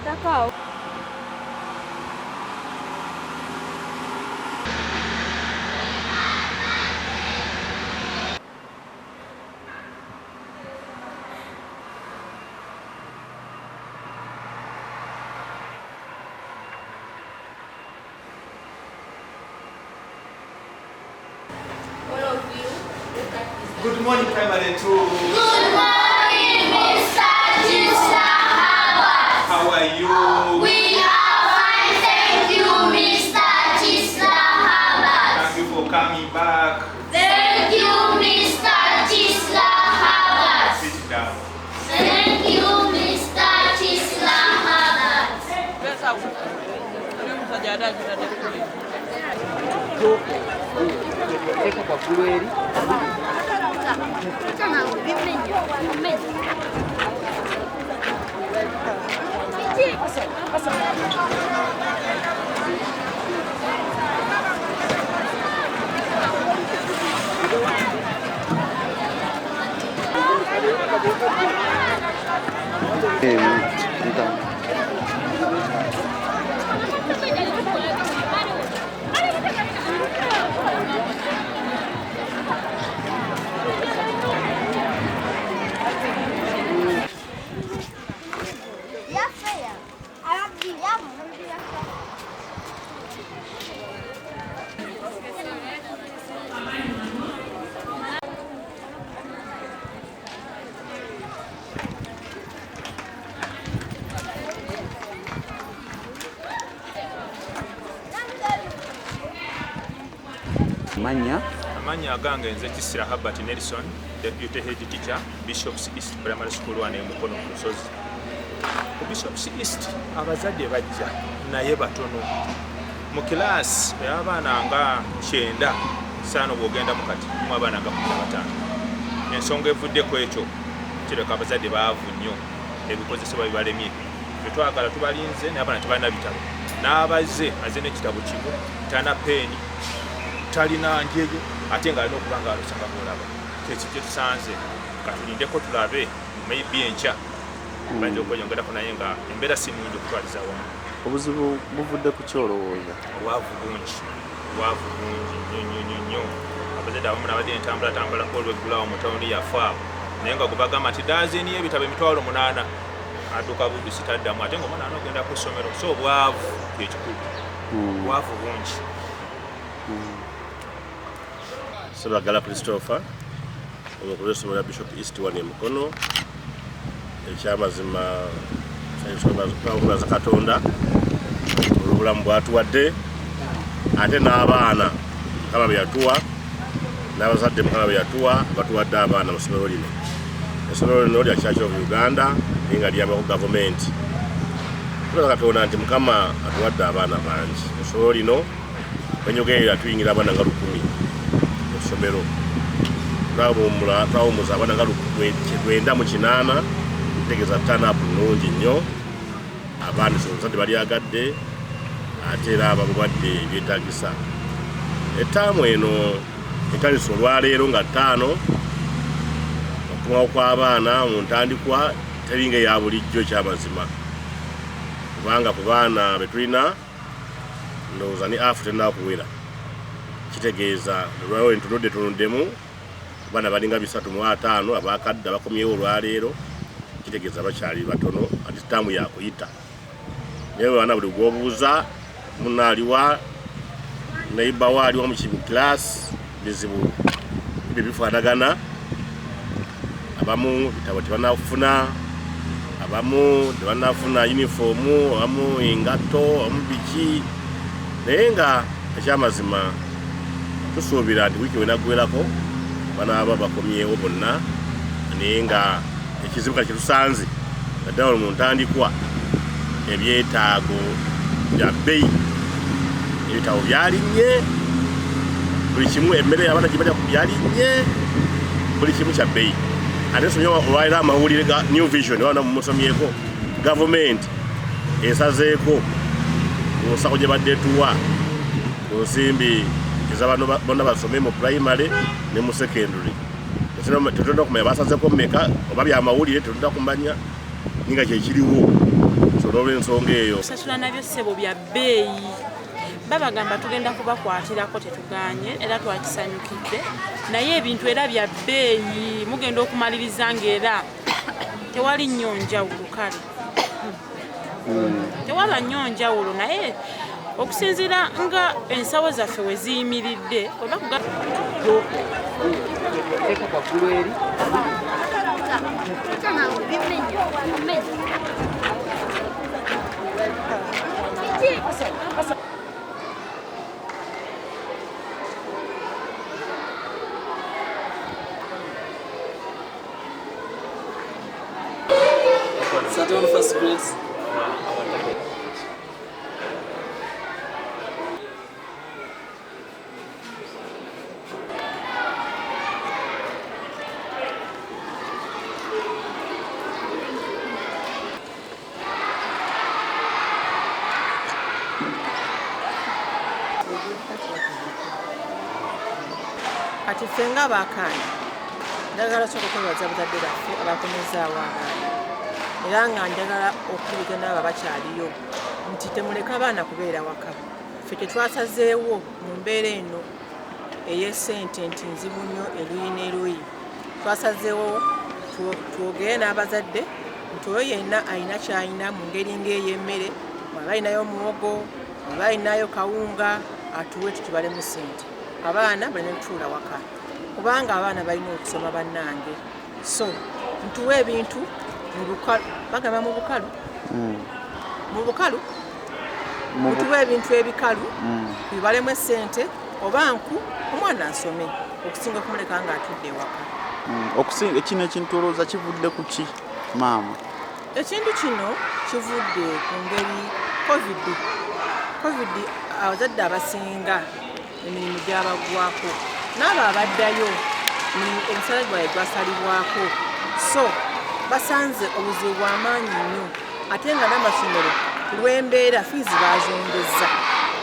Takao. Good morning, Primary 2. Good morning, Mr. Chislahabas. How are you? We are fine, thank you, Mr. Chislahabas. Thank you for coming back. Thank you, Mr. Chislahabas. Sit down. Thank you, Mr. Chislahabas. Amanya agange nze Kisira Herbert Nelson, Deputy Head Teacher, Bishops East Primary School 1 e Mukono ku Lusozi. Ku Bishops East abazadde bajja naye batono. Mu kilaasi y'abaana nga 9 saano bw'ogenda mu kati mu abaana nga 15. Ensonga evuddeko ekyo kireka abazadde baavu nnyo ebikozesebwa bibalemye. Bwe twagala tubalinze naye abaana tebalina bitabo. N'abazze azze n'ekitabo kimu tana peeni talina njejo ate nga alina okuba nga alusanga mulaba kye tusanze katulindeko tulabe maybe enkya bayinza okweyongerako naye nga embeera si nnungi okutwaliza wamu. Obuzibu buvudde ku kyolowooza? Obwavu bungi nnyo. Abazadde abamu nabadde entambulatambulako olweggulawo mu tawuni yaffe abo naye nga gubagamba nti daazini y'ebitabo 8,000 adduka buddusi taddamu ate ng'omwana ogenda ku ssomero. So obwavu kyekikulu, obwavu bungi. Sebagala Christopher omukulu w'essomero lya Bishop East 1 e Mukono. Ekyamazima twabubaza Katonda olw'obulamu bw'atuwadde ate n'abaana Mukama bye yatuwa n'abazadde Mukama bye yatuwa batuwadde abaana mu ssomero lino. Essomero lino lya Church of Uganda naye nga lyambako gavumenti. Tubaza Katonda nti Mukama atuwadde abaana bangi. Essomero lino kwenyogerera tuyingira abaana nga 10 mu ssomero. Twawumuza abaana nga 98 tutegeeza turn-up nnungi nnyo. Abaana abazadde balyagadde ate era abalwadde ebyetaagisa. Ettaamu eno ekkanisa olwaleero nga 5 okukomawo kw'abaana mu ntandikwa teringa eya bulijjo ekyamazima. Kubanga ku baana be tulina ndowooza ni afu tennakuwera. Kitegeeza olwawo entunudde tunuddemu abaana balinga 305 abaakadde abakomyewo olwaleero. Kitegeeza bakyali batono ati ttaamu yakuyita. Naye abaana buli gw'obuuza munnaaliwa neiba waaliwo mu kilaasi bizibu ebyo bifaanagana. Abamu bitabo tebanafuna, abamu tebanafuna yunifoomu, abamu engatto, abamu biki. Naye nga ekyamazima tusuubira nti wiiki wenaggwerako banaaba bakomyewo bonna naye nga ekizibu kati kitusanze naddala mu ntandikwa ebyetaago bya bbeeyi. Ebitabo byalinnye, buli kimu emmere y'abaana gye balya byalinnye, buli kimu kya bbeeyi. Ate nsomye olwaliro amawulire ga New Vision abaana mumusomyeko gavumenti esazeeko mu nsako gye badde etuwa ku nsimbi ez'abantu bonna basome mu primary ne mu secondary. Tetulina kumanya basazeeko mmeka oba byamawulire tetulina kumanya nga kyekiriwo. So so olw'ensonga eyo kusasula nabyo ssebo bya bbeeyi babagamba tugenda kubakwatirako tetuganye era twakisanyukidde naye ebintu era bya bbeeyi mugenda okumaliriza ng'era tewali nnyo njawulo kale tewaba nnyo njawulo naye okusinziira nga ensawo zaffe we ziyimiridde Start on first grades. Kati ffe ng'abaakaana njagala okwebaza bazadde baffe abakomezaawo abaana era nga njagala okubiga n'abo abakyaliyo nti temuleka abaana kubeera waka ffe tetwasazeewo mu mbeera eno ey'essente nti nzibu nnyo eruyi n'eruyi twasazeewo twogere n'abazadde nti oyo yenna alina ky'alina mu ngeri ng'ey'emmere aba alinayo muwogo aba alinayo kawunga atuwe tukibalemu ssente abaana balina okutuula waka kubanga abaana balina okusoma bannange so ntuwa ebintu mu bukalu bagamba mu bukalu mutuwa ebintu ebikalu bibalemu essente oba nku omwana asome okusinga okumuleka nga atudde ewaka okusinga kino ekintu olowooza kivudde ku ki maama ekintu kino kivudde ku ngeri covid abazadde abasinga emirimu gyabagwako n'abo abaddayo emisala gwabwe gwasalibwako so basanze obuzibu bw'amaanyi nnyo ate nga n'amasomero lw'embeera fiizi bazongeza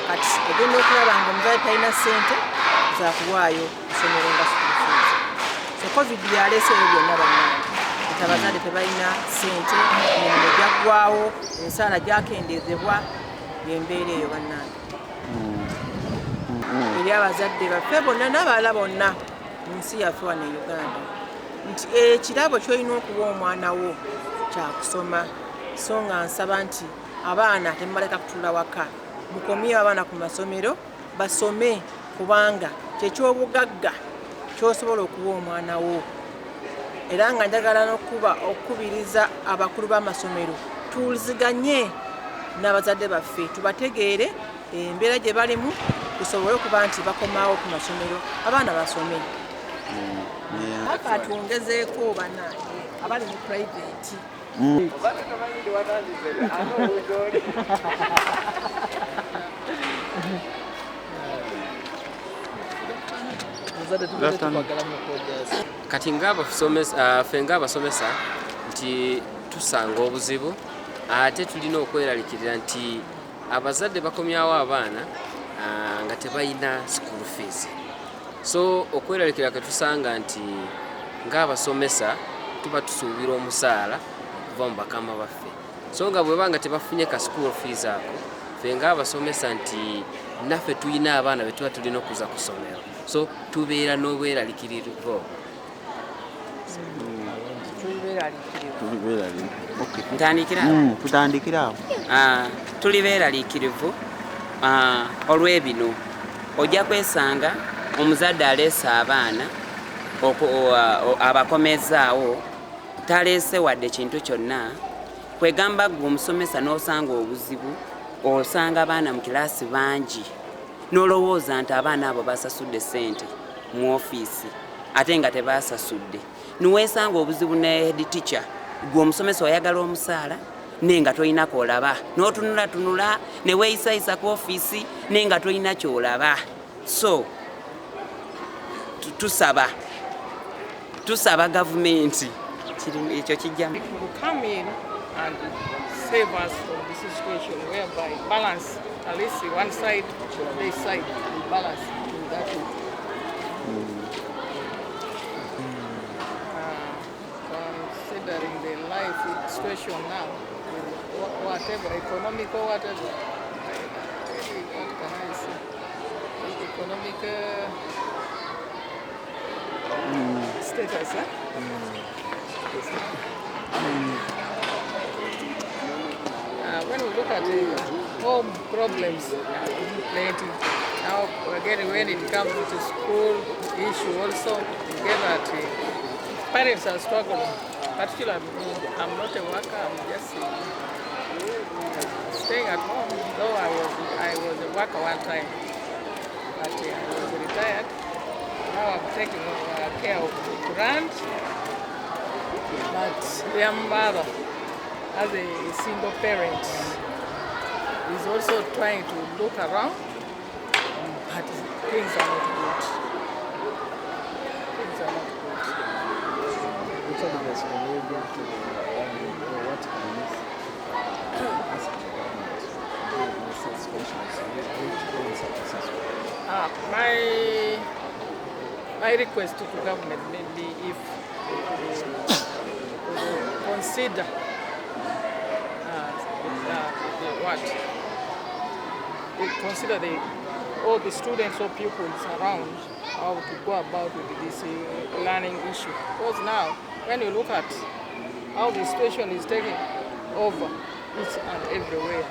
kati ogenda okulaba nga omuzadde talina ssente zakuwaayo isomero nga sukulu fiizi so covid yaleeseyo byonna bannange nti abazadde tebalina ssente emirimu gyaggwawo emisaala gyakendezebwa y'embeera eyo bannange eri abazadde baffe bonna n'abalala bonna mu nsi yaffe wano e Uganda nti ekirabo ky'olina okuwa omwana wo kyakusoma so nga nsaba nti abaana temubaleka kutuula waka mukomyewo abaana ku masomero basome kubanga kyekyobugagga ky'osobola okuwa omwana wo era nga njagala okukubiriza abakulu b'amasomero tuwuliziganye n'abazadde baffe tubategeere embeera gye balimu tusobole okuba nti bakomaawo ku masomero abaana basome akatwongezeeko bannange abali mu private Kati ffe ng'abasomesa nti tusanga obuzibu ate tulina okweralikirira nti abazadde bakomyawo abaana nga tebalina school fees so okweralikira ketusanga nti ng'abasomesa tuba tusuubira omusaala okuva mu bakama baffe so nga bwebanga tebafunye ka school fees ako ffe ng'abasomesa nti naffe tulina abaana be tuba tulina okuza ku ssomero so tubeera n'obweralikirivu tutandikirawo tuli beeraliikirivu olw'ebino ojja kwesanga omuzadde aleese abaana abakomezaawo taleese wadde kintu kyonna kwegamba gwe omusomesa n'osanga obuzibu osanga abaana mu kiraasi bangi n'olowooza nti abaana abo basasudde ssente mu ofiisi ate nga tebasasudde niweesanga obuzibu ne head teacher gwe omusomesa oyagala omusaala nenga toyina kolaba n'otunulatunula ne weeyisayisa ku ofiisi nenga toyina kyolaba so tusaba gavumenti ekyo kijjamu come in and save us from this situation whereby balance at least one side this side balance in that way. Considering the life situation now with whatever, economical, whatever. What can I say? Economic status, huh? When we look at home problems, plenty. Now, again, when it comes to school issue also, you get that parents are struggling. Particularly, I'm not a worker, I'm just staying at home, though I was a worker one time, but I was retired. Now I'm taking care of the grant, but their mother, as a single parent, is also trying to look around, but things are not good. Things are not good. Which advice can you give to what can you ask the government in such situations which are successful? My request to the government maybe if consider consider all the students or pupils around how to go about with this learning issue. Because now, when you look at how the situation is taking over each and everywhere,